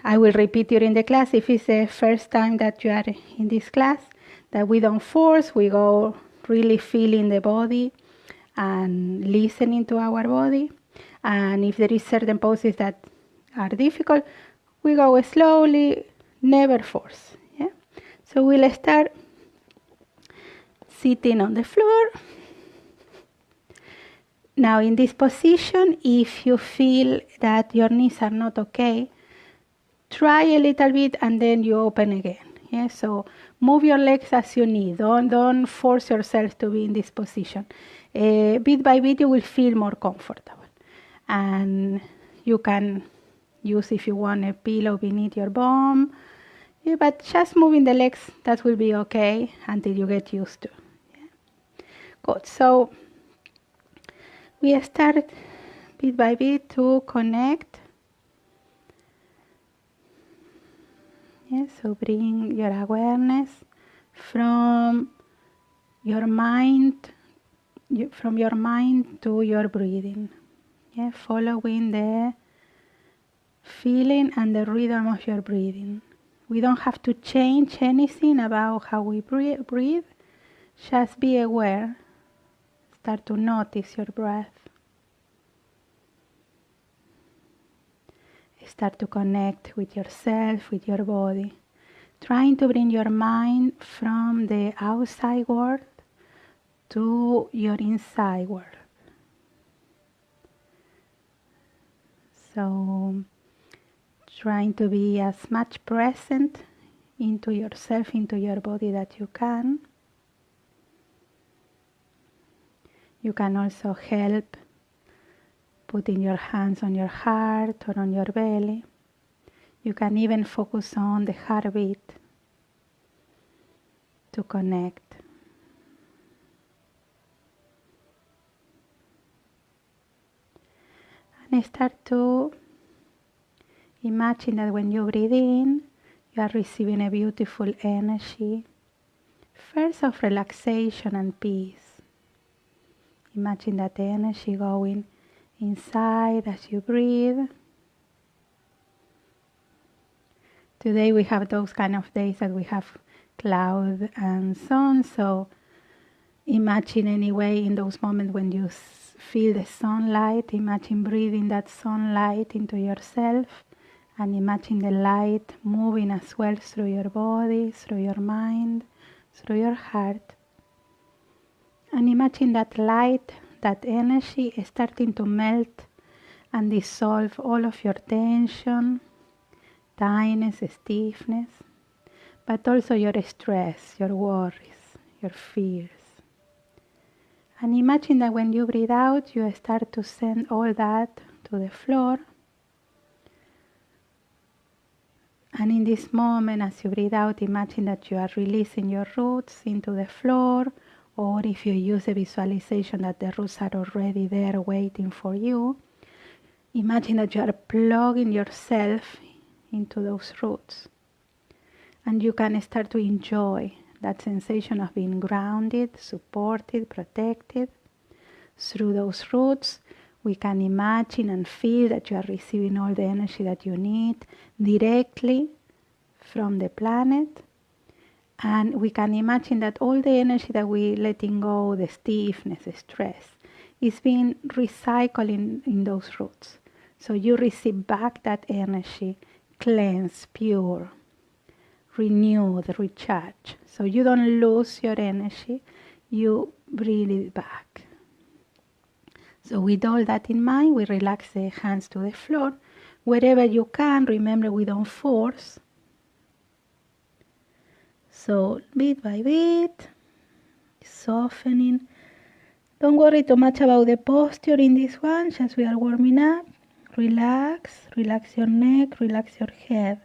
I will repeat during the class, if it's the first time that you are in this class, that we don't force, we go really feeling the body and listening to our body. And if there is certain poses that are difficult, we go slowly, never force. Yeah? So we'll start sitting on the floor. Now in this position, if you feel that your knees are not okay, try a little bit and then you open again. Yeah? So move your legs as you need. Don't force yourself to be in this position. Bit by bit you will feel more comfortable. And you can use, if you want, a pillow beneath your bum. Yeah, but just moving the legs, that will be okay until you get used to. Yeah? Good. So we start bit by bit to connect. Yeah, so bring your awareness from your mind to your breathing. Yeah, following the feeling and the rhythm of your breathing. We don't have to change anything about how we breathe. Just be aware. Start to notice your breath. Start to connect with yourself, with your body. Trying to bring your mind from the outside world to your inside world. So, trying to be as much present into yourself, into your body that you can. You can also help putting your hands on your heart or on your belly. You can even focus on the heartbeat to connect. And start to imagine that when you breathe in, you are receiving a beautiful energy, first of relaxation and peace. Imagine that energy going inside as you breathe. Today we have those kind of days that we have cloud and sun, so imagine anyway in those moments when you feel the sunlight, imagine breathing that sunlight into yourself, and imagine the light moving as well through your body, through your mind, through your heart. And imagine that light, that energy is starting to melt and dissolve all of your tension, tightness, stiffness, but also your stress, your worries, your fears. And imagine that when you breathe out, you start to send all that to the floor. And in this moment, as you breathe out, imagine that you are releasing your roots into the floor, or if you use a visualization that the roots are already there waiting for you, imagine that you are plugging yourself into those roots. And you can start to enjoy that sensation of being grounded, supported, protected. Through those roots, we can imagine and feel that you are receiving all the energy that you need directly from the planet. And we can imagine that all the energy that we letting go, the stiffness, the stress, is being recycled in those roots. So you receive back that energy, cleansed, pure, renewed, recharged. So you don't lose your energy, you bring it back. So with all that in mind, we relax the hands to the floor. Wherever you can, remember we don't force. So bit by bit, softening. Don't worry too much about the posture in this one, just we are warming up. Relax your neck, relax your head.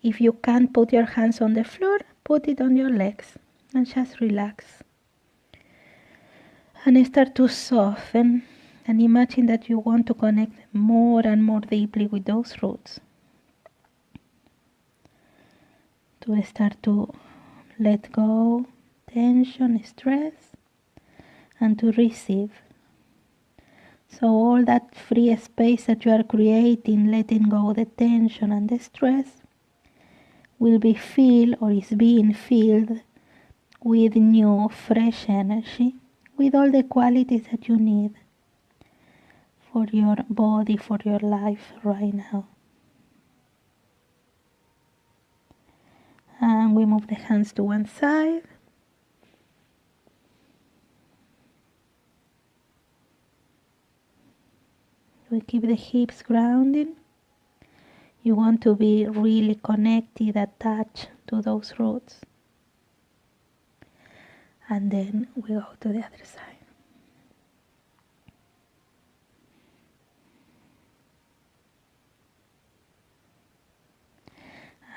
If you can't put your hands on the floor, put it on your legs and just relax. And start to soften and imagine that you want to connect more and more deeply with those roots. To start to let go tension, stress, and to receive. So all that free space that you are creating, letting go the tension and the stress, will be filled or is being filled with new, fresh energy, with all the qualities that you need for your body, for your life right now. And we move the hands to one side. We keep the hips grounded. You want to be really connected, attached to those roots. And then we go to the other side.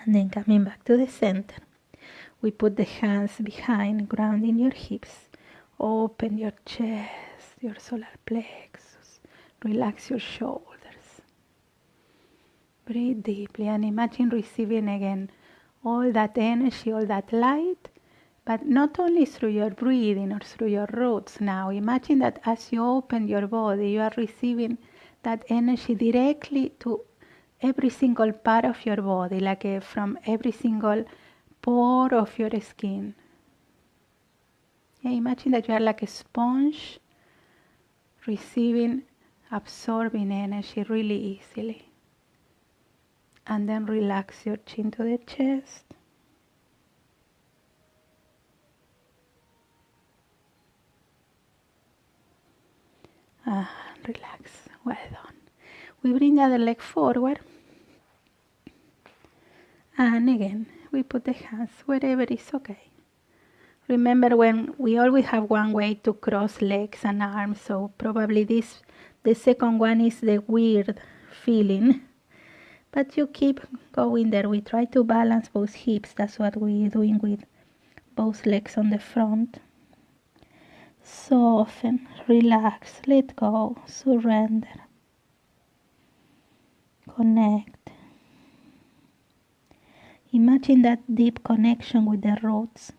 And then coming back to the center, we put the hands behind, grounding your hips. Open your chest, your solar plexus. Relax your shoulders. Breathe deeply and imagine receiving again all that energy, all that light, but not only through your breathing or through your roots now. Imagine that as you open your body, you are receiving that energy directly to every single part of your body, like from every single pore of your skin. Yeah, imagine that you are like a sponge, receiving, absorbing energy really easily. And then relax your chin to the chest. Relax, well done. We bring the other leg forward. And again, we put the hands wherever is okay. Remember, when we always have one way to cross legs and arms, so probably the second one is the weird feeling. But you keep going there. We try to balance both hips. That's what we're doing with both legs on the front. Soften, relax, let go, surrender. Connect. Imagine that deep connection with the roots.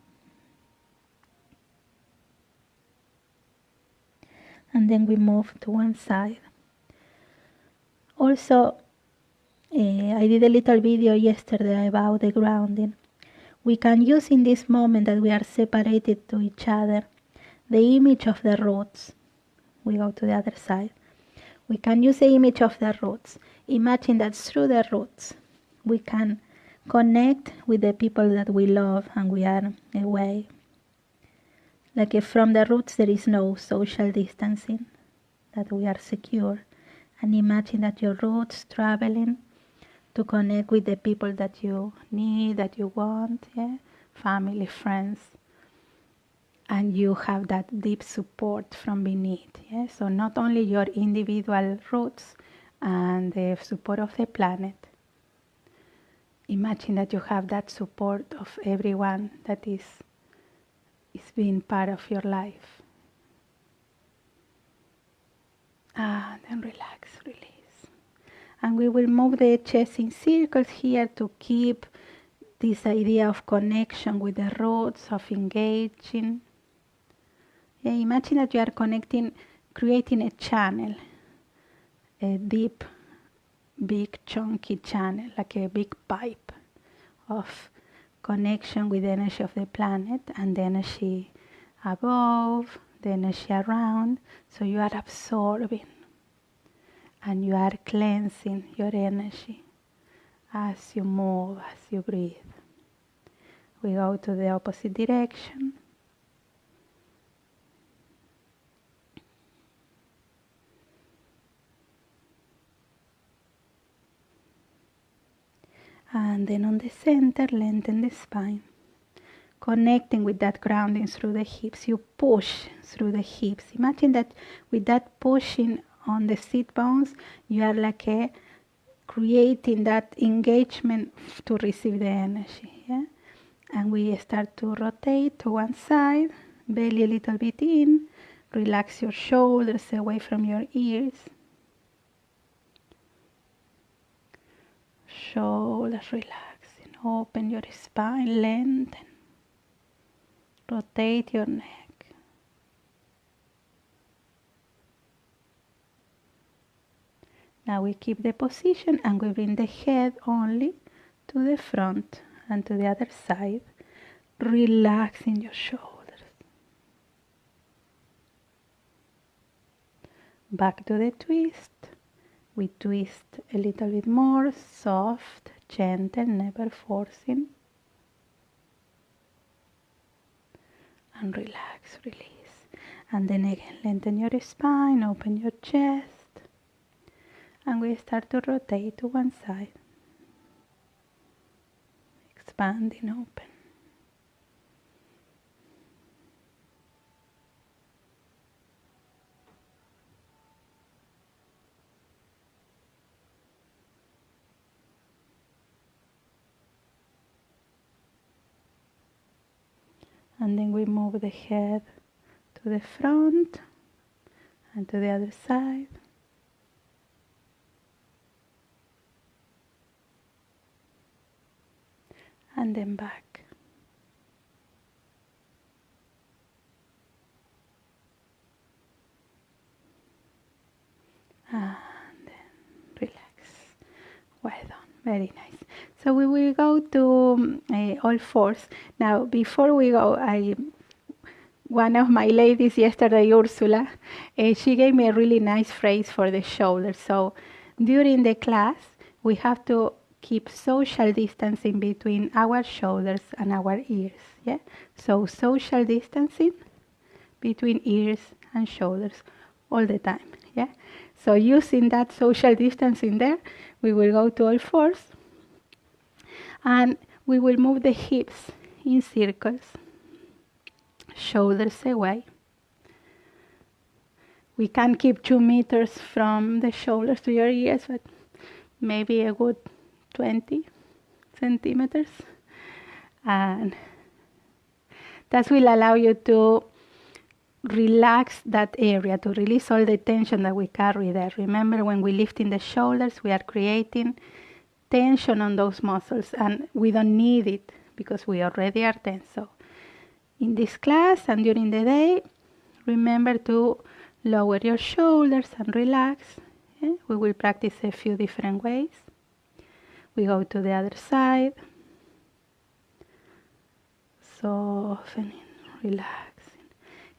And then we move to one side. Also, I did a little video yesterday about the grounding. We can use in this moment that we are separated to each other the image of the roots. We go to the other side. We can use the image of the roots. Imagine that through the roots we can connect with the people that we love and we are away. Like from the roots there is no social distancing, that we are secure. And imagine that your roots traveling to connect with the people that you need, that you want, yeah? Family, friends. And you have that deep support from beneath. Yeah? So not only your individual roots and the support of the planet. Imagine that you have that support of everyone that is being part of your life. Then relax, release. And we will move the chest in circles here to keep this idea of connection with the roots, of engaging. Yeah, imagine that you are connecting, creating a channel, a deep, big, chunky channel, like a big pipe of connection with the energy of the planet and the energy above, the energy around. So you are absorbing and you are cleansing your energy as you move, as you breathe. We go to the opposite direction. And then on the center, lengthen the spine. Connecting with that grounding through the hips. You push through the hips. Imagine that with that pushing on the sit bones, you are like creating that engagement to receive the energy. Yeah? And we start to rotate to one side, belly a little bit in, relax your shoulders away from your ears. Shoulders relaxing, open your spine, lengthen, rotate your neck. Now we keep the position and we bring the head only to the front and to the other side, relaxing your shoulders. Back to the twist. We twist a little bit more, soft, gentle, never forcing. And relax, release. And then again, lengthen your spine, open your chest. And we start to rotate to one side. Expanding, open. And then we move the head to the front and to the other side. And then back. And then relax. Well done. Very nice. So we will go to all fours. Now, before we go, one of my ladies yesterday, Ursula, she gave me a really nice phrase for the shoulders. So during the class, we have to keep social distancing between our shoulders and our ears. Yeah. So social distancing between ears and shoulders all the time. Yeah. So using that social distancing there, we will go to all fours. And we will move the hips in circles, shoulders away. We can keep 2 meters from the shoulders to your ears, but maybe a good 20 centimeters. And that will allow you to relax that area, to release all the tension that we carry there. Remember, when we lift in the shoulders, we are creating tension on those muscles, and we don't need it because we already are tense. So in this class and during the day, remember to lower your shoulders and relax. Yeah? We will practice a few different ways. We go to the other side, softening, relaxing.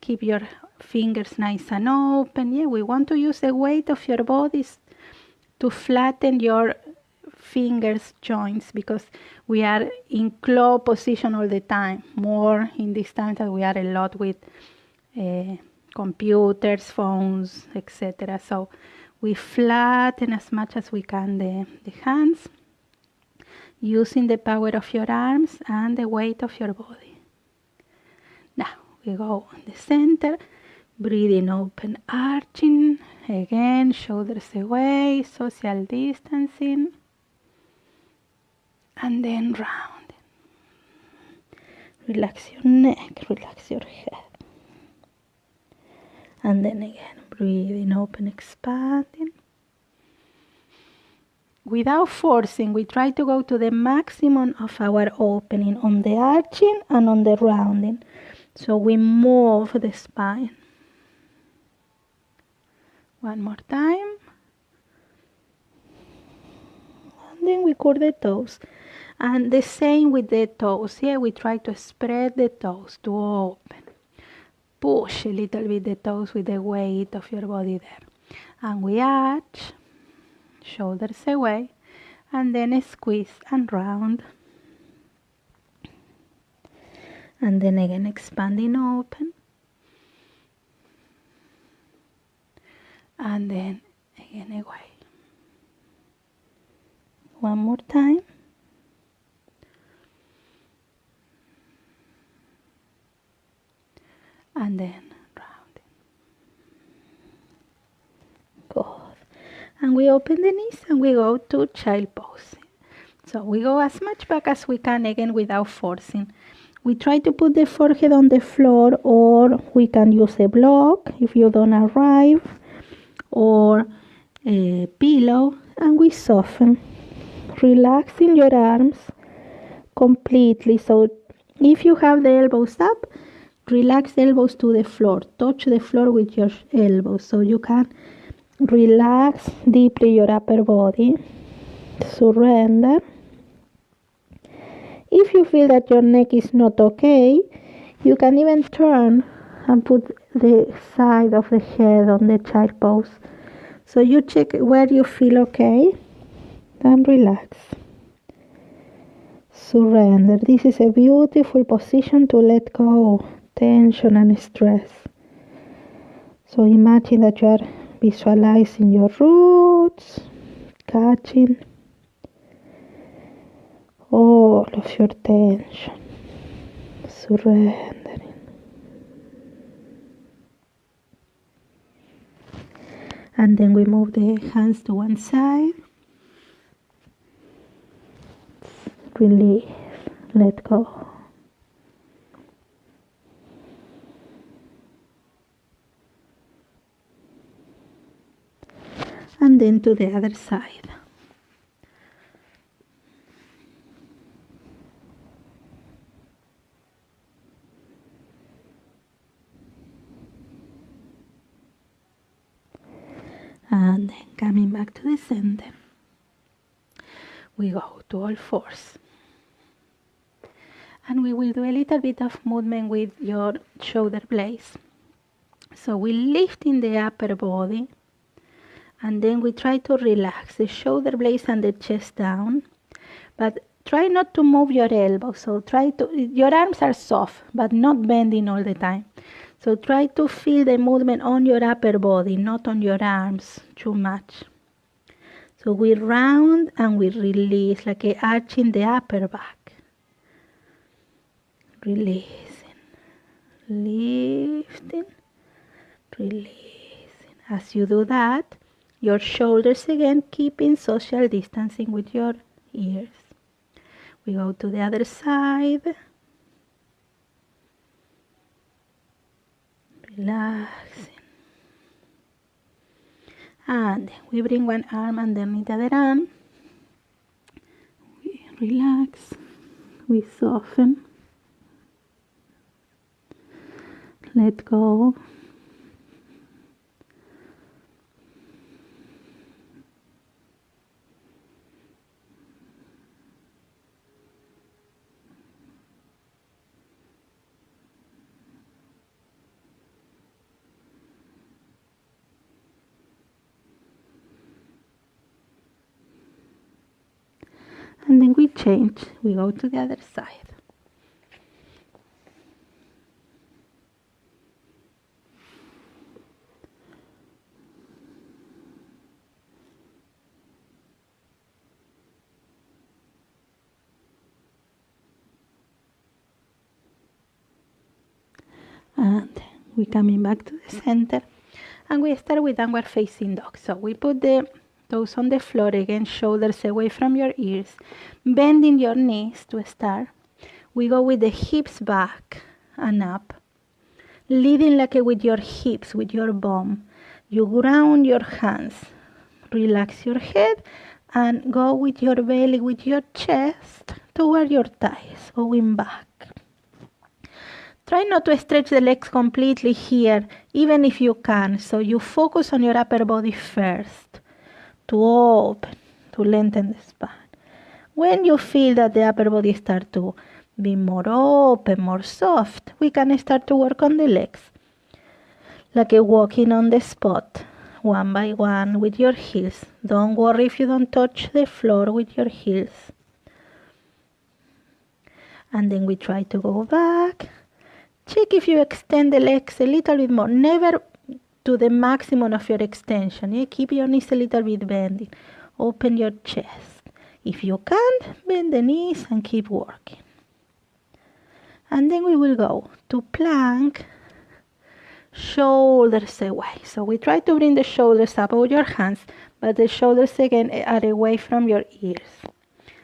Keep your fingers nice and open. Yeah, we want to use the weight of your bodies to flatten your fingers joints, because we are in claw position all the time, more in this time that we are a lot with computers, phones, etc. So we flatten as much as we can the hands, using the power of your arms and the weight of your body. Now we go in the center, breathing open, arching, again shoulders away, social distancing. And then round. Relax your neck, relax your head. And then again, breathing open, expanding. Without forcing, we try to go to the maximum of our opening on the arching and on the rounding. So we move the spine. One more time. And then we curl the toes. And the same with the toes. Here we try to spread the toes to open. Push a little bit the toes with the weight of your body there. And we arch, shoulders away, and then squeeze and round. And then again expanding open. And then again away. One more time. And then rounding. Good. And we open the knees and we go to child pose. So we go as much back as we can, again without forcing. We try to put the forehead on the floor, or we can use a block if you don't arrive, or a pillow, and we soften, relaxing your arms completely. So if you have the elbows up, relax the elbows to the floor. Touch the floor with your elbows so you can Relax deeply your upper body. Surrender. If you feel that your neck is not okay, you can even turn and put the side of the head on the child pose. So you check where you feel okay, then relax. Surrender. This is a beautiful position to let go tension and stress. So imagine that you are visualizing your roots, catching all of your tension, surrendering. And then we move the hands to one side. Release, let go. And then to the other side. And then coming back to the center, we go to all fours. And we will do a little bit of movement with your shoulder blades. So we lift in the upper body, and then we try to relax the shoulder blades and the chest down. But try not to move your elbows. So your arms are soft, but not bending all the time. So try to feel the movement on your upper body, not on your arms too much. So we round and we release, like arching the upper back. Releasing, lifting, releasing. As you do that, your shoulders again keeping social distancing with your ears. We go to the other side. Relaxing. And we bring one arm underneath the other arm. We relax. We soften. Let go. And then we change. We go to the other side. And we're coming back to the center. And we start with downward facing dog. So we put the toes on the floor again, shoulders away from your ears, bending your knees to start. We go with the hips back and up, leading like with your hips, with your bum. You ground your hands, relax your head, and go with your belly, with your chest toward your thighs, going back. Try not to stretch the legs completely here, even if you can. So you focus on your upper body first, to open, to lengthen the spine. When you feel that the upper body starts to be more open, more soft, we can start to work on the legs. Like a walking on the spot, one by one with your heels. Don't worry if you don't touch the floor with your heels. And then we try to go back. Check if you extend the legs a little bit more. Never to the maximum of your extension. Yeah? Keep your knees a little bit bending. Open your chest. If you can't, bend the knees and keep working. And then we will go to plank, shoulders away. So we try to bring the shoulders above your hands, but the shoulders again are away from your ears.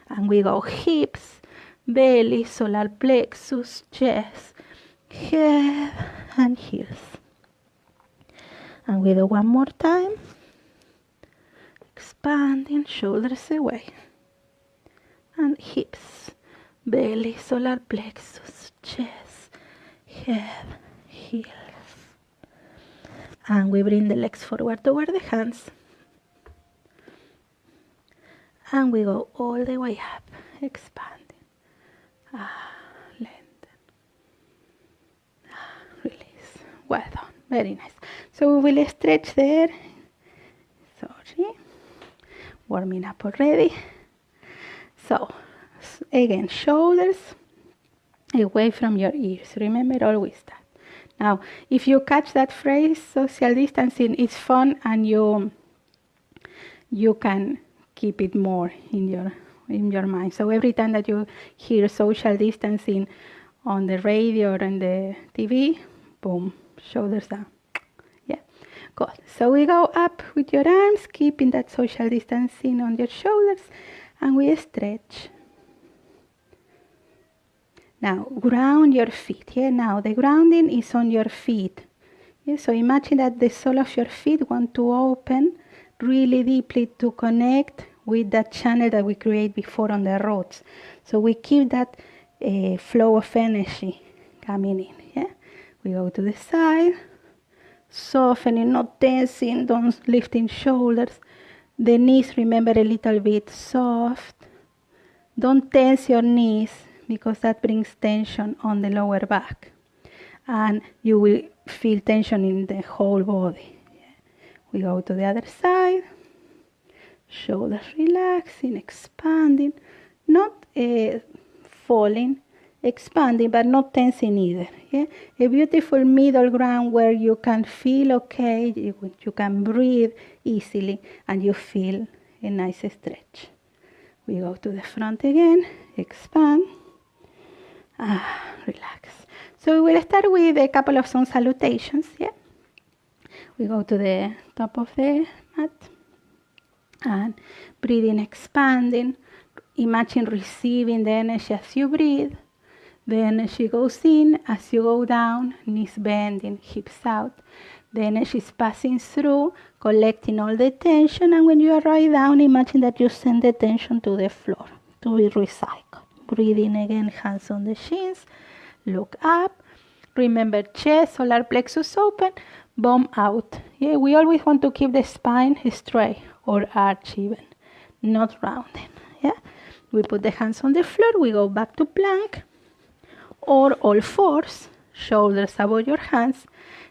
And we go hips, belly, solar plexus, chest, head and heels. And we do one more time. Expanding, shoulders away. And hips, belly, solar plexus, chest, head, heels. And we bring the legs forward toward the hands. And we go all the way up, expanding. Lengthen. Release. Well done. Very nice. So we will stretch there. Sorry. Warming up already. So, again, shoulders away from your ears. Remember always that. Now, if you catch that phrase, social distancing is fun, and you can keep it more in your mind. So every time that you hear social distancing on the radio or on the TV, boom, shoulders down. Yeah, good. So we go up with your arms, keeping that social distancing on your shoulders, and we stretch. Now, ground your feet. Yeah, now the grounding is on your feet. Yeah, so imagine that the sole of your feet want to open really deeply to connect with that channel that we create before on the roots. So we keep that flow of energy coming in. Yeah, we go to the side, softening, not tensing, don't lifting shoulders. The knees, remember, a little bit soft. Don't tense your knees, because that brings tension on the lower back. And you will feel tension in the whole body. We go to the other side. Shoulders relaxing, expanding. Not falling, expanding, but not tensing either. Yeah? A beautiful middle ground where you can feel okay, you can breathe easily, and you feel a nice stretch. We go to the front again, expand. Relax. So we will start with a couple of sun salutations. Yeah, we go to the top of the mat and breathing, expanding. Imagine receiving the energy as you breathe. The energy goes in as you go down, knees bending, hips out. The energy is passing through, collecting all the tension, and when you arrive down, imagine that you send the tension to the floor to be recycled. Breathing again, hands on the shins, look up. Remember, chest, solar plexus open, bum out. Yeah, we always want to keep the spine straight or arch even, not rounding. Yeah, we put the hands on the floor, we go back to plank or all fours, shoulders above your hands,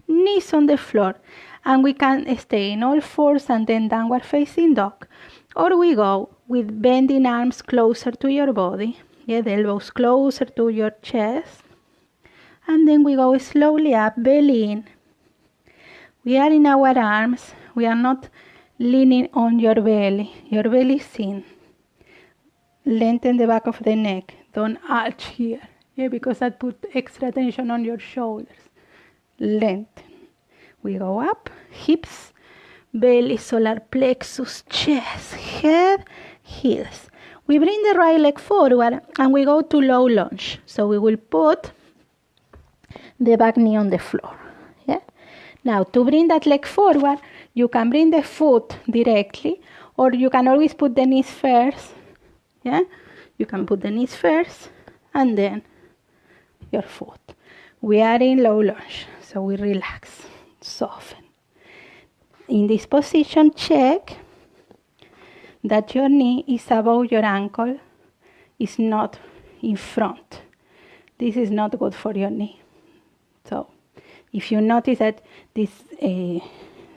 knees on the floor, and we can stay in all fours and then downward facing dog, or we go with bending arms closer to your body. Yeah, the elbows closer to your chest. And then we go slowly up, belly in. We are in our arms. We are not leaning on your belly. Your belly is in. Lengthen the back of the neck. Don't arch here. Yeah, because that puts extra tension on your shoulders. Lengthen. We go up, hips, belly, solar plexus, chest, head, heels. We bring the right leg forward and we go to low lunge. So we will put the back knee on the floor. Yeah. Now to bring that leg forward, you can bring the foot directly, or you can always put the knees first. Yeah. You can put the knees first and then your foot. We are in low lunge, so we relax, soften. In this position, check that your knee is above your ankle, is not in front. This is not good for your knee. So if you notice that this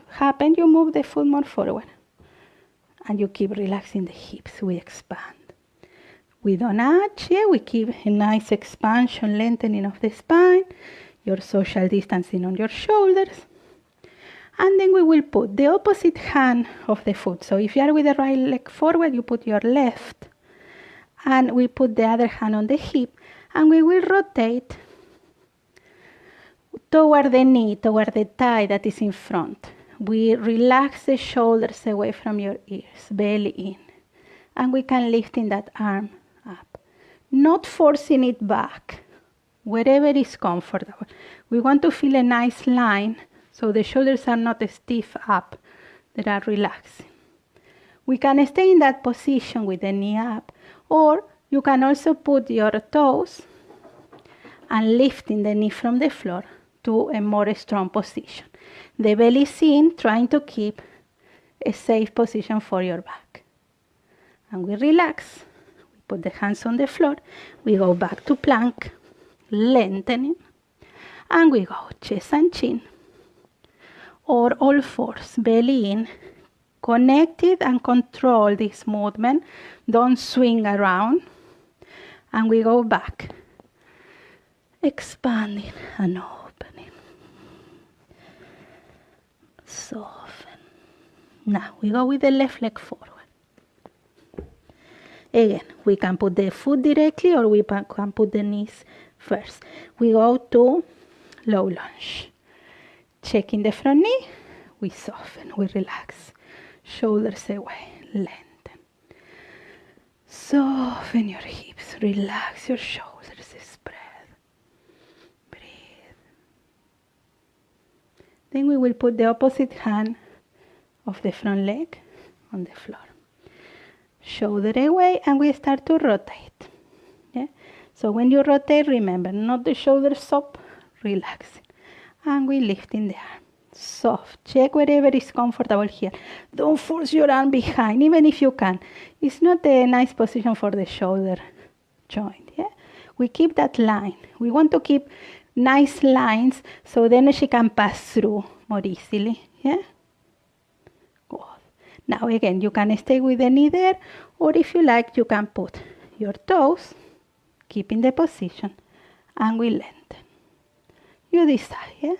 happens, you move the foot more forward. And you keep relaxing the hips. We expand. We don't arch. Yeah, we keep a nice expansion, lengthening of the spine. Your social distancing on your shoulders. And then we will put the opposite hand of the foot. So if you are with the right leg forward, you put your left. And we put the other hand on the hip. And we will rotate toward the knee, toward the thigh that is in front. We relax the shoulders away from your ears, belly in. And we can lift in that arm up. Not forcing it back, wherever is comfortable. We want to feel a nice line, so the shoulders are not stiff up, they are relaxing. We can stay in that position with the knee up, or you can also put your toes and lifting the knee from the floor to a more strong position. The belly is in, trying to keep a safe position for your back. and we relax. We put the hands on the floor. We go back to plank, lengthening, and we go chest and chin, or all fours, belly in, connected and control this movement. Don't swing around, and we go back, expanding and opening. Soften. Now we go with the left leg forward. Again, we can put the foot directly, or we can put the knees first. We go to low lunge. Checking the front knee, we soften, we relax. Shoulders away, lengthen. Soften your hips, relax your shoulders, spread. Breathe. Then we will put the opposite hand of the front leg on the floor. Shoulder away, and we start to rotate. Yeah? So when you rotate, remember, not the shoulders up, relaxing. And we lift in the arm. Soft. Check wherever is comfortable here. Don't force your arm behind, even if you can. It's not a nice position for the shoulder joint. Yeah? We keep that line. We want to keep nice lines so the energy can pass through more easily. Yeah? Good. Now again, you can stay with the knee there, or if you like, you can put your toes, keeping the position, and we lengthen. You decide, yeah?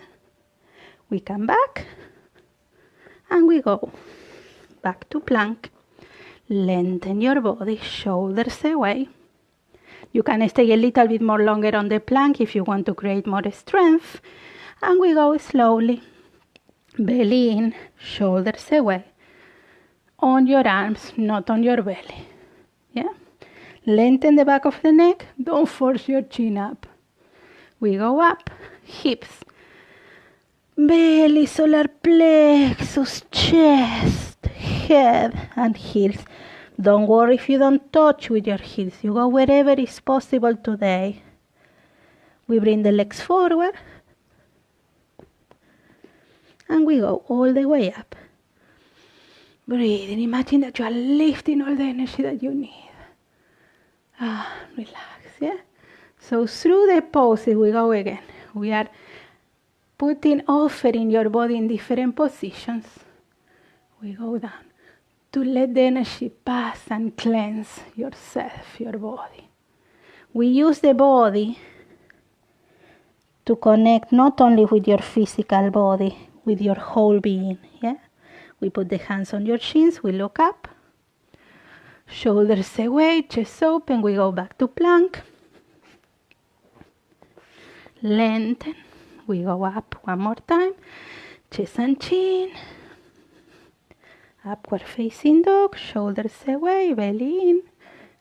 We come back, and we go back to plank. Lengthen your body, shoulders away. You can stay a little bit more longer on the plank if you want to create more strength. And we go slowly. Belly in, shoulders away. On your arms, not on your belly. Yeah? Lengthen the back of the neck. Don't force your chin up. We go up, hips, belly, solar plexus, chest, head, and heels. Don't worry if you don't touch with your heels. You go wherever is possible today. We bring the legs forward, and we go all the way up. Breathing. Imagine that you are lifting all the energy that you need. Relax, yeah? So through the poses, we go again. We are offering your body in different positions. We go down to let the energy pass and cleanse yourself, your body. We use the body to connect not only with your physical body, with your whole being. Yeah? We put the hands on your shins, we look up, shoulders away, chest open, we go back to plank. Lengthen, we go up one more time, chest and chin, upward facing dog, shoulders away, belly in,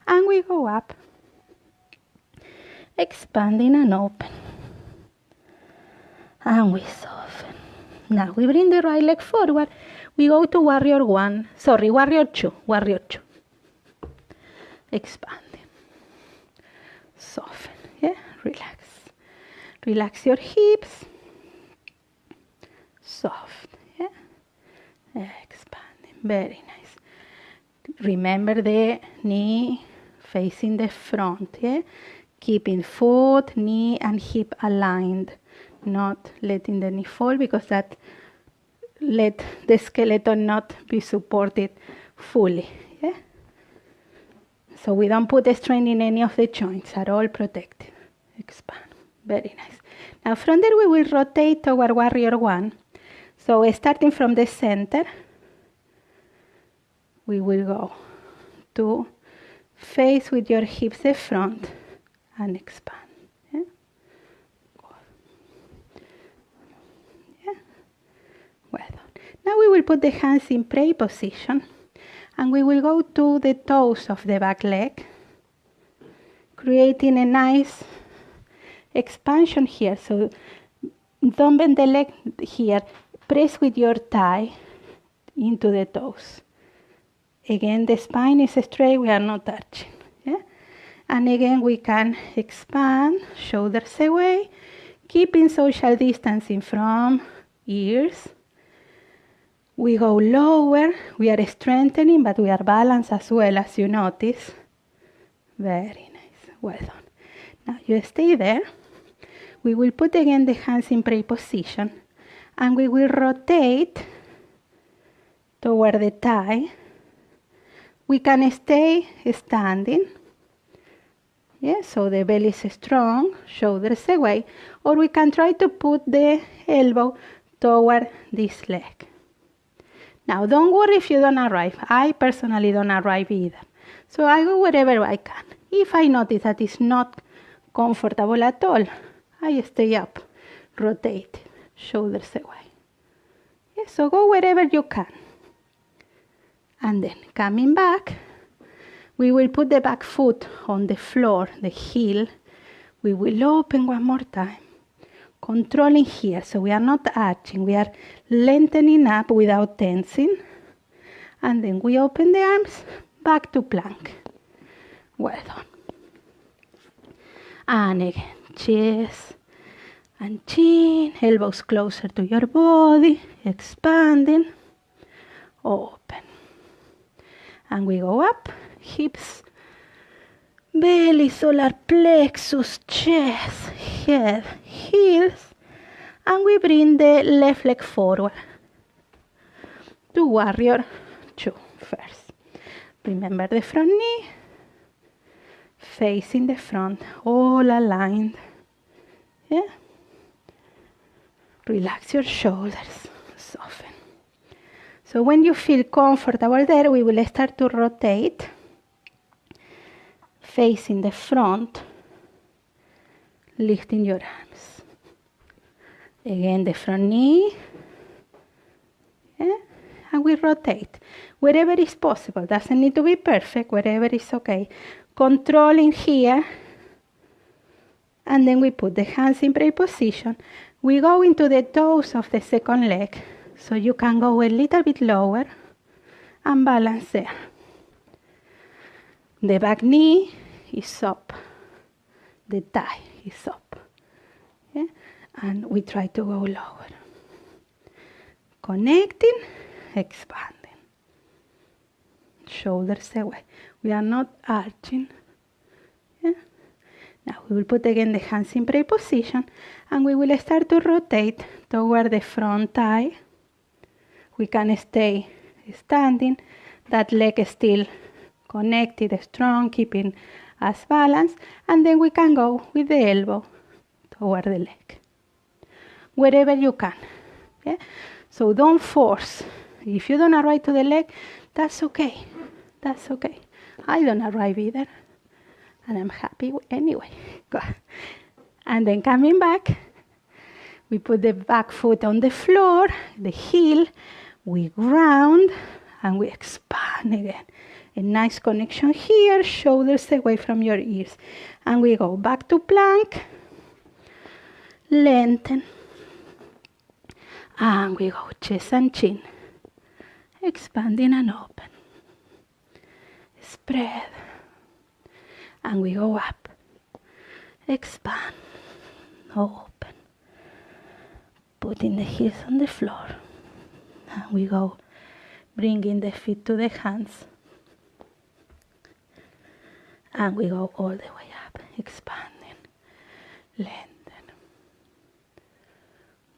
and we go up, expanding and open, and we soften. Now we bring the right leg forward, we go to warrior two, expanding, soften, yeah, relax. Relax your hips, soft, yeah, expanding, very nice. Remember the knee facing the front, yeah, keeping foot, knee, and hip aligned, not letting the knee fall, because that let the skeleton not be supported fully, yeah. So we don't put a strain in any of the joints, are all protected. Expand. Very nice. Now from there we will rotate toward warrior one. So starting from the center, we will go to face with your hips the front and expand. Yeah? Yeah? Well done. Now we will put the hands in pray position, and we will go to the toes of the back leg, creating a nice expansion here. So don't bend the leg here. Press with your thigh into the toes. Again, the spine is straight. We are not touching. Yeah? And again, we can expand, shoulders away, keeping social distancing from ears. We go lower. We are strengthening, but we are balanced as well, as you notice. Very nice. Well done. Now you stay there. We will put again the hands in prayer position, and we will rotate toward the thigh. We can stay standing. Yeah, so the belly is strong, shoulders away, or we can try to put the elbow toward this leg. Now, don't worry if you don't arrive. I personally don't arrive either. So I go wherever I can. If I notice that it's not comfortable at all, I stay up, rotate, shoulders away. Yeah, so go wherever you can. And then coming back, we will put the back foot on the floor, the heel. We will open one more time, controlling here. So we are not arching, we are lengthening up without tensing. And then we open the arms, back to plank. Well done. And again, chest and chin, elbows closer to your body, expanding, open. And we go up, hips, belly, solar plexus, chest, head, heels, and we bring the left leg forward to warrior 2 first. Remember the front knee, facing the front, all aligned. Yeah. Relax your shoulders, soften. So when you feel comfortable there, we will start to rotate, facing the front, lifting your arms. Again, the front knee. Yeah? And we rotate. Wherever is possible. Doesn't need to be perfect. Wherever is okay. Controlling here. And then we put the hands in prayer position. We go into the toes of the second leg. So you can go a little bit lower and balance there. The back knee is up. The thigh is up. Yeah? And we try to go lower. Connecting, expanding. Shoulders away. We are not arching. Yeah? Now we will put again the hands in prayer position and we will start to rotate toward the front thigh. We can stay standing, that leg is still connected, strong, keeping us balanced, and then we can go with the elbow toward the leg, wherever you can. Yeah? So don't force. If you don't arrive to the leg, that's okay. That's okay. I don't arrive either, and I'm happy anyway. Go. And then coming back, we put the back foot on the floor, the heel. We ground and we expand again. A nice connection here, shoulders away from your ears. And we go back to plank, lengthen. And we go chest and chin, expanding and open. Spread. And we go up, expand, open. Putting the heels on the floor. And we go, bringing the feet to the hands. And we go all the way up, expanding, lengthen.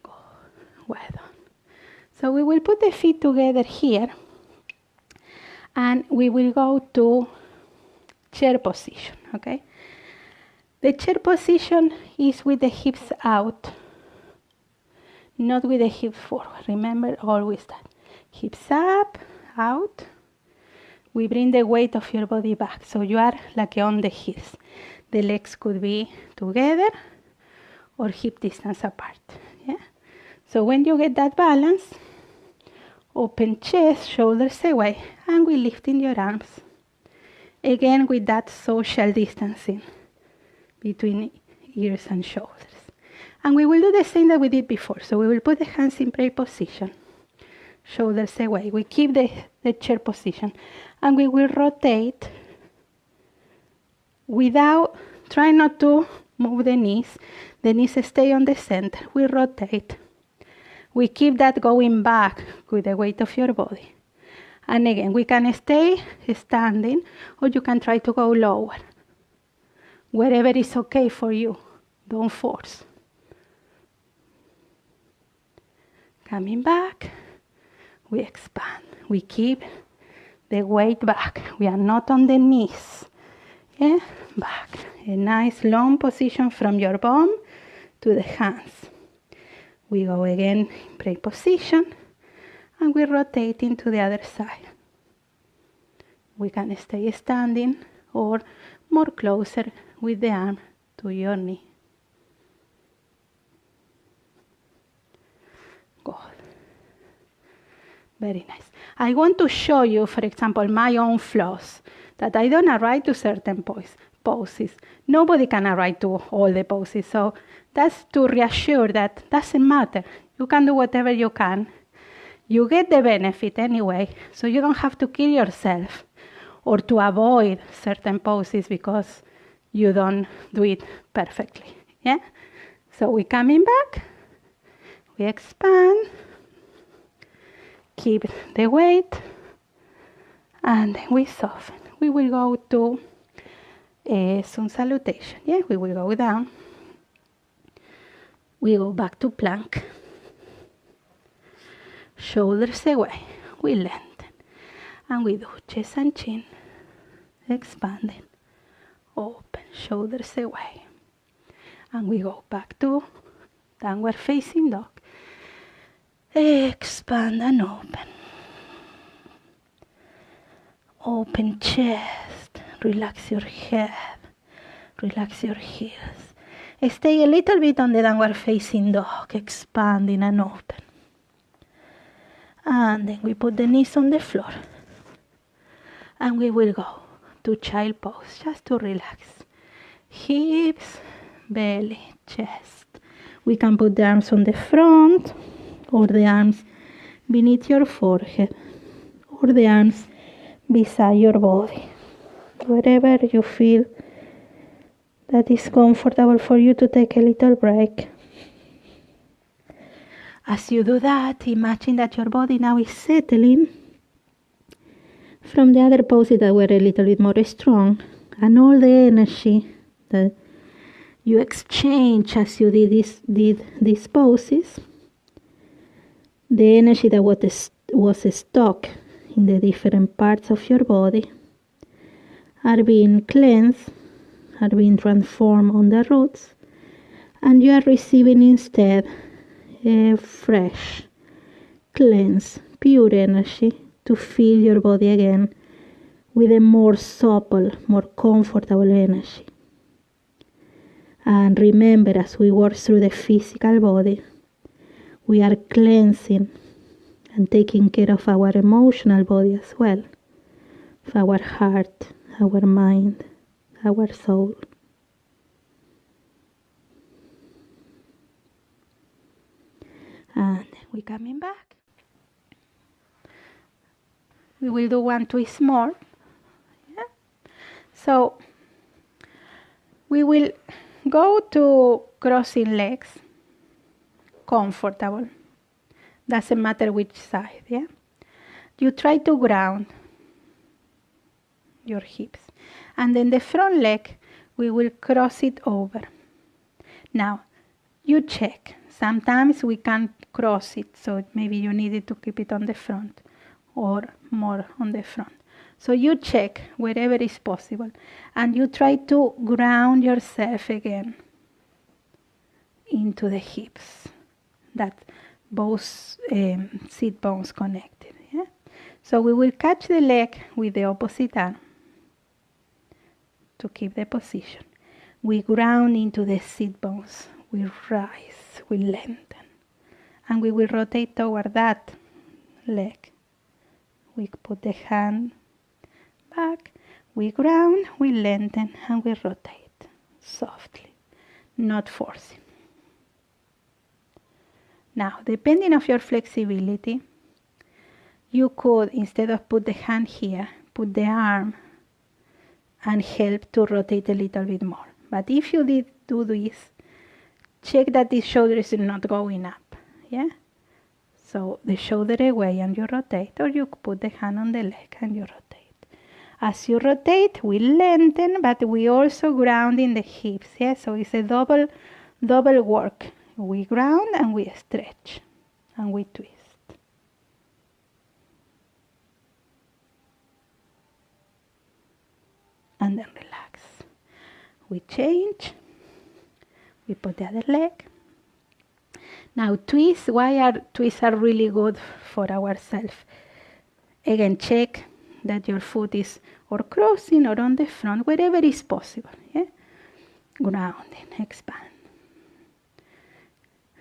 Go, well done. So we will put the feet together here. And we will go to chair position, okay? The chair position is with the hips out. Not with the hips forward. Remember always that. Hips up, out. We bring the weight of your body back. So you are like on the heels. The legs could be together or hip distance apart. Yeah? So when you get that balance, open chest, shoulders away, and we lift in your arms. Again with that social distancing between ears and shoulders. And we will do the same that we did before. So we will put the hands in prayer position. Shoulders away. We keep the chair position. And we will rotate without, try not to move the knees. The knees stay on the center. We rotate. We keep that going back with the weight of your body. And again, we can stay standing, or you can try to go lower. Wherever is okay for you. Don't force. Coming back, we expand. We keep the weight back. We are not on the knees. Yeah, back. A nice long position from your bum to the hands. We go again in break position, and we rotate into the other side. We can stay standing or more closer with the arm to your knee. Good. Very nice. I want to show you, for example, my own flaws, that I don't arrive to certain poses. Nobody can arrive to all the poses, so that's to reassure that doesn't matter. You can do whatever you can. You get the benefit anyway, so you don't have to kill yourself or to avoid certain poses because you don't do it perfectly. Yeah? So we're coming back, we expand, keep the weight, and then we soften. We will go to sun salutation. Yeah, we will go down. We go back to plank. Shoulders away. We lengthen. And we do chest and chin. Expanding. Open. Shoulders away. And we go back to downward facing dog. Expand and open. Open chest. Relax your head. Relax your heels. Stay a little bit on the downward facing dog. Expanding and open. And then we put the knees on the floor. And we will go to child pose, just to relax. Hips, belly, chest. We can put the arms on the front, or the arms beneath your forehead, or the arms beside your body. Wherever you feel that is comfortable for you to take a little break. As you do that, imagine that your body now is settling from the other poses that were a little bit more strong, and all the energy that you exchange as you did these poses, the energy that was stuck in the different parts of your body, are being cleansed, are being transformed on the roots, and you are receiving instead a fresh, cleansed, pure energy to fill your body again with a more supple, more comfortable energy. And remember, as we work through the physical body, we are cleansing and taking care of our emotional body as well, of our heart, our mind, our soul. And we're coming back. We will do one twist more. Yeah? So we will go to crossing legs, comfortable. Doesn't matter which side. Yeah? You try to ground your hips. And then the front leg, we will cross it over. Now, you check. Sometimes we can't cross it, so maybe you needed to keep it on the front or more on the front. So you check wherever is possible, and you try to ground yourself again into the hips, that both sit bones connected. Yeah? So we will catch the leg with the opposite arm to keep the position. We ground into the sit bones. We rise, we lengthen, and we will rotate toward that leg. We put the hand back, we ground, we lengthen, and we rotate softly, not forcing. Now, depending on your flexibility, you could, instead of put the hand here, put the arm and help to rotate a little bit more. But if you did do this, check that this shoulder is not going up. Yeah? So the shoulder away and you rotate, or you put the hand on the leg and you rotate. As you rotate, we lengthen, but we also ground in the hips. Yeah? So it's a double work. We ground and we stretch and we twist. And then relax. We change. We put the other leg. Now twists. Why are twists are really good for ourselves? Again, check that your foot is or crossing or on the front, wherever is possible. Yeah? Grounding, expand.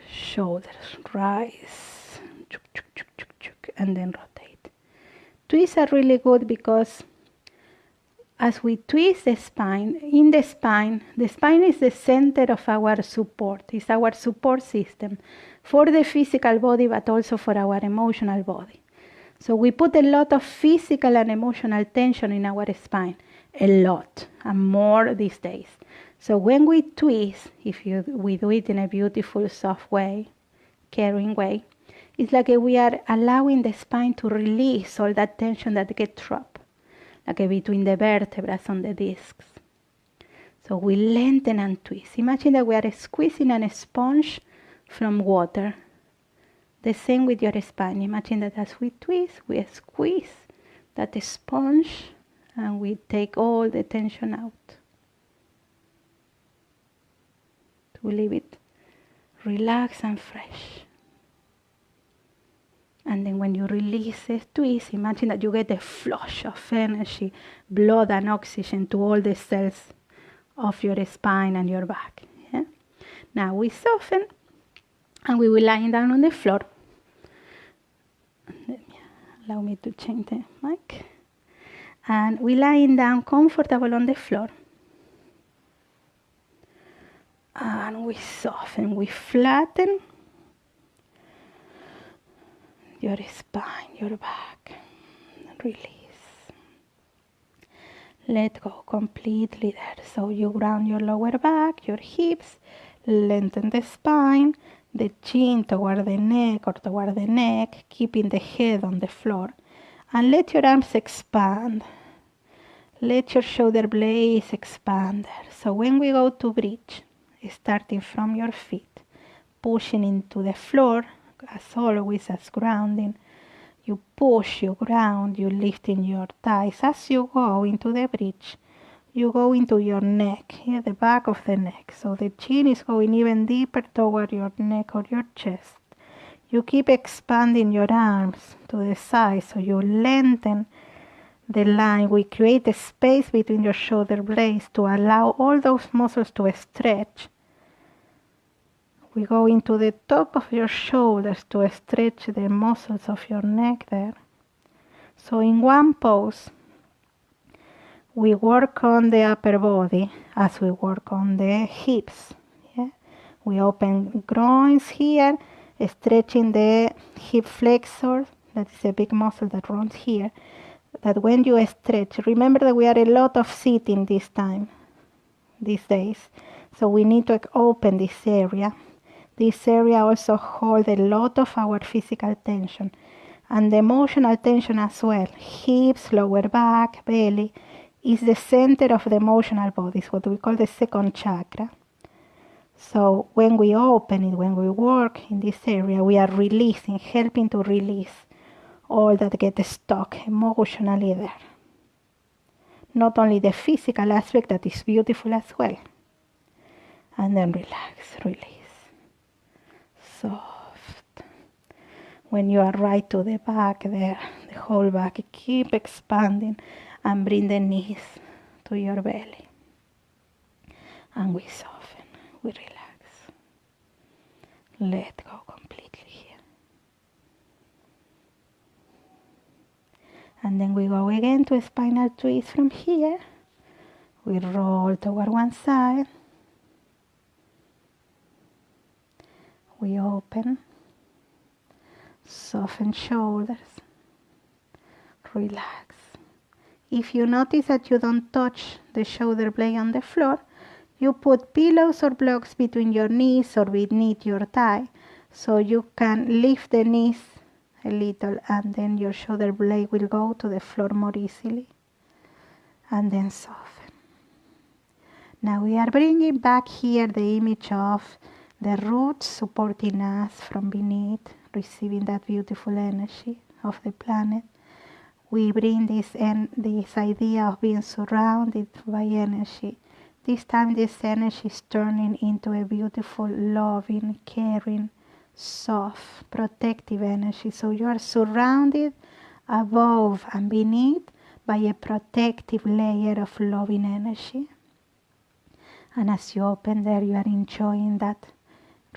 Shoulders rise, and then rotate. Twists are really good because as we twist the spine, the spine is the center of our support. It's our support system for the physical body, but also for our emotional body. So we put a lot of physical and emotional tension in our spine, a lot, and more these days. So when we twist, we do it in a beautiful, soft way, caring way, it's like we are allowing the spine to release all that tension that gets trapped, like between the vertebrae on the discs. So we lengthen and twist. Imagine that we are squeezing a sponge from water. The same with your spine. Imagine that as we twist, we squeeze that sponge and we take all the tension out. To leave it relaxed and fresh. And then when you release the twist, imagine that you get a flush of energy, blood and oxygen to all the cells of your spine and your back. Yeah? Now we soften and we will lie down on the floor. Allow me to change the mic. And we lying down comfortable on the floor. And we soften, we flatten your spine, your back. Release. Let go completely there. So you ground your lower back, your hips, lengthen the spine, the chin toward the neck or toward the neck, keeping the head on the floor. And let your arms expand. Let your shoulder blades expand there. So when we go to bridge, starting from your feet, pushing into the floor, as always, as grounding, you push, you ground, you lifting your thighs. As you go into the bridge, you go into your neck, yeah, the back of the neck. So the chin is going even deeper toward your neck or your chest. You keep expanding your arms to the side, so you lengthen the line. We create a space between your shoulder blades to allow all those muscles to stretch. We go into the top of your shoulders to stretch the muscles of your neck there. So in one pose, we work on the upper body as we work on the hips. Yeah? We open groins here, stretching the hip flexor. That is a big muscle that runs here. That when you stretch, remember that we are a lot of sitting these days. So we need to open this area. This area also holds a lot of our physical tension and the emotional tension as well. Hips, lower back, belly is the center of the emotional body. It's what we call the second chakra. So when we open it, when we work in this area, we are releasing, helping to release all that gets stuck emotionally there. Not only the physical aspect that is beautiful as well. And then relax, release. Soft. When you are right to the back there, the whole back, keep expanding and bring the knees to your belly. And we soften, we relax. Let go completely here. And then we go again to a spinal twist from here. We roll toward one side. We open, soften shoulders, relax. If you notice that you don't touch the shoulder blade on the floor, you put pillows or blocks between your knees or beneath your thigh, so you can lift the knees a little, and then your shoulder blade will go to the floor more easily, and then soften. Now we are bringing back here the image of the roots supporting us from beneath, receiving that beautiful energy of the planet. We bring this idea of being surrounded by energy. This time this energy is turning into a beautiful, loving, caring, soft, protective energy. So you are surrounded above and beneath by a protective layer of loving energy. And as you open there, you are enjoying that,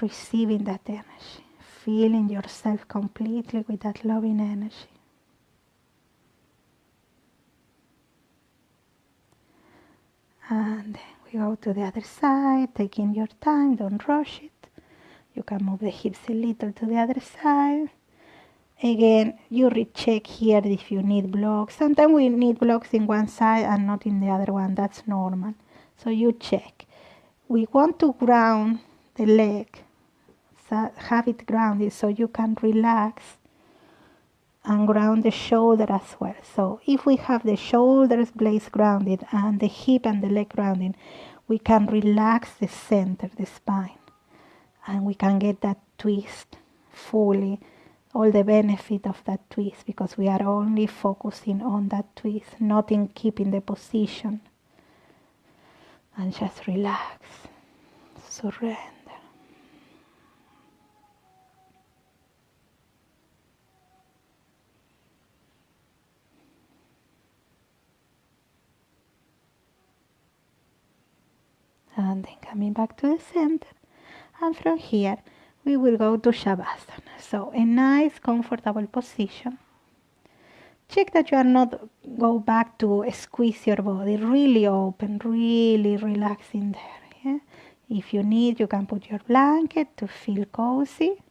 receiving that energy, feeling yourself completely with that loving energy. And then we go to the other side, taking your time, don't rush it. You can move the hips a little to the other side. Again, you recheck here if you need blocks. Sometimes we need blocks in one side and not in the other one. That's normal. So you check. We want to ground the leg, so have it grounded so you can relax and ground the shoulder as well. So if we have the shoulders blades grounded and the hip and the leg grounded, we can relax the center, the spine, and we can get that twist fully, all the benefit of that twist, because we are only focusing on that twist, not in keeping the position. And just relax, surrender. And then coming back to the center. And from here, we will go to Shavasana. So a nice, comfortable position. Check that you are not go back to squeeze your body, really open, really relaxing there. Yeah? If you need, you can put your blanket to feel cozy.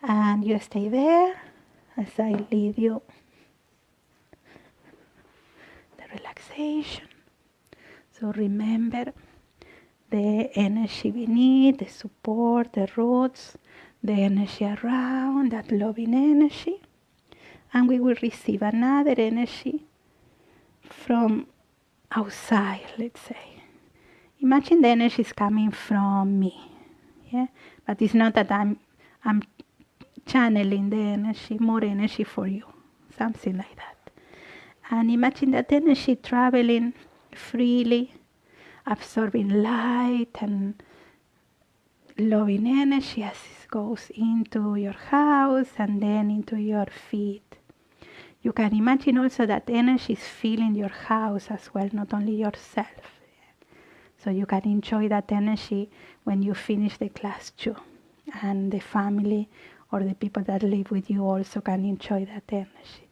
And you stay there as I lead you the relaxation. So remember the energy beneath, the support, the roots, the energy around, that loving energy. And we will receive another energy from outside, let's say. Imagine the energy is coming from me. Yeah? But it's not that I'm channeling the energy, more energy for you. Something like that. And imagine that energy traveling freely, absorbing light and loving energy as it goes into your house and then into your feet. You can imagine also that energy is filling your house as well, not only yourself. So you can enjoy that energy when you finish the class too. And the family or the people that live with you also can enjoy that energy.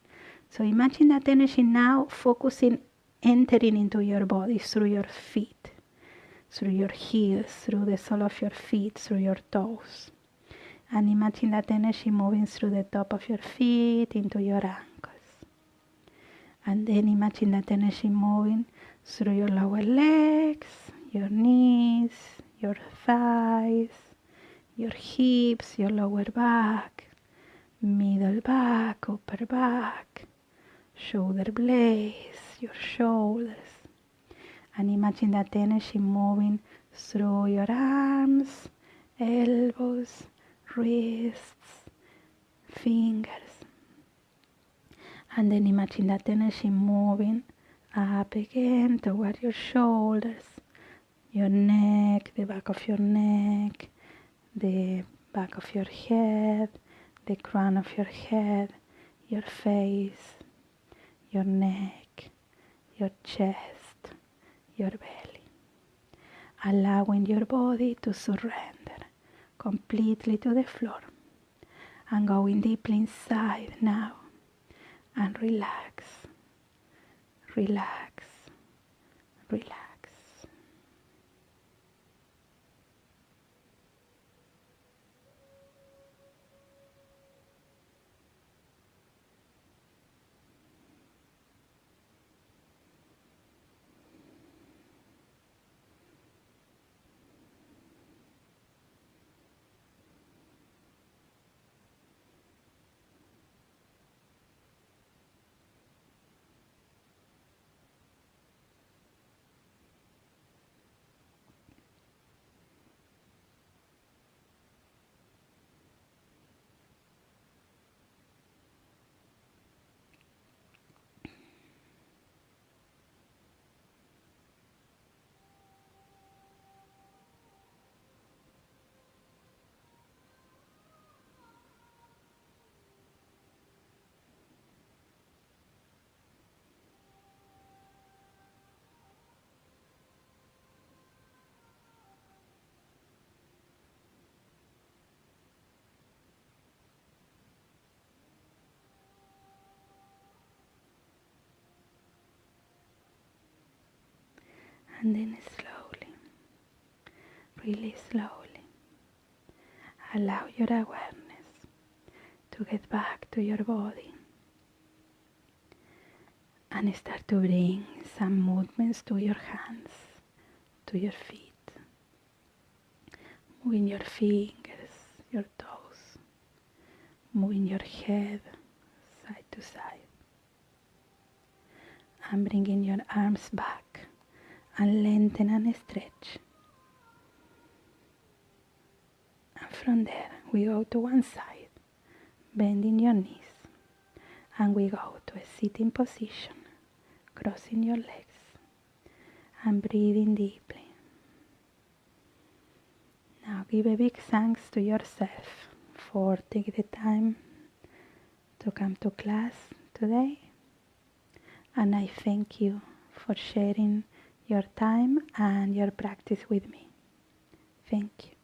So imagine that energy now focusing, entering into your body through your feet, through your heels, through the sole of your feet, through your toes. And imagine that energy moving through the top of your feet into your ankles. And then imagine that energy moving through your lower legs, your knees, your thighs, your hips, your lower back, middle back, upper back, shoulder blades, your shoulders. And imagine that energy moving through your arms, elbows, wrists, fingers. And then imagine that energy moving up again toward your shoulders, your neck, the back of your neck, the back of your head, the crown of your head, your face, your neck, your chest, your belly. Allowing your body to surrender completely to the floor and going deeply inside now and relax, relax, relax. And then slowly, really slowly, allow your awareness to get back to your body and start to bring some movements to your hands, to your feet, moving your fingers, your toes, moving your head side to side, and bringing your arms back and lengthen and stretch. And from there we go to one side, bending your knees, and we go to a sitting position, crossing your legs and breathing deeply. Now give a big thanks to yourself for taking the time to come to class today, and I thank you for sharing your time and your practice with me. Thank you.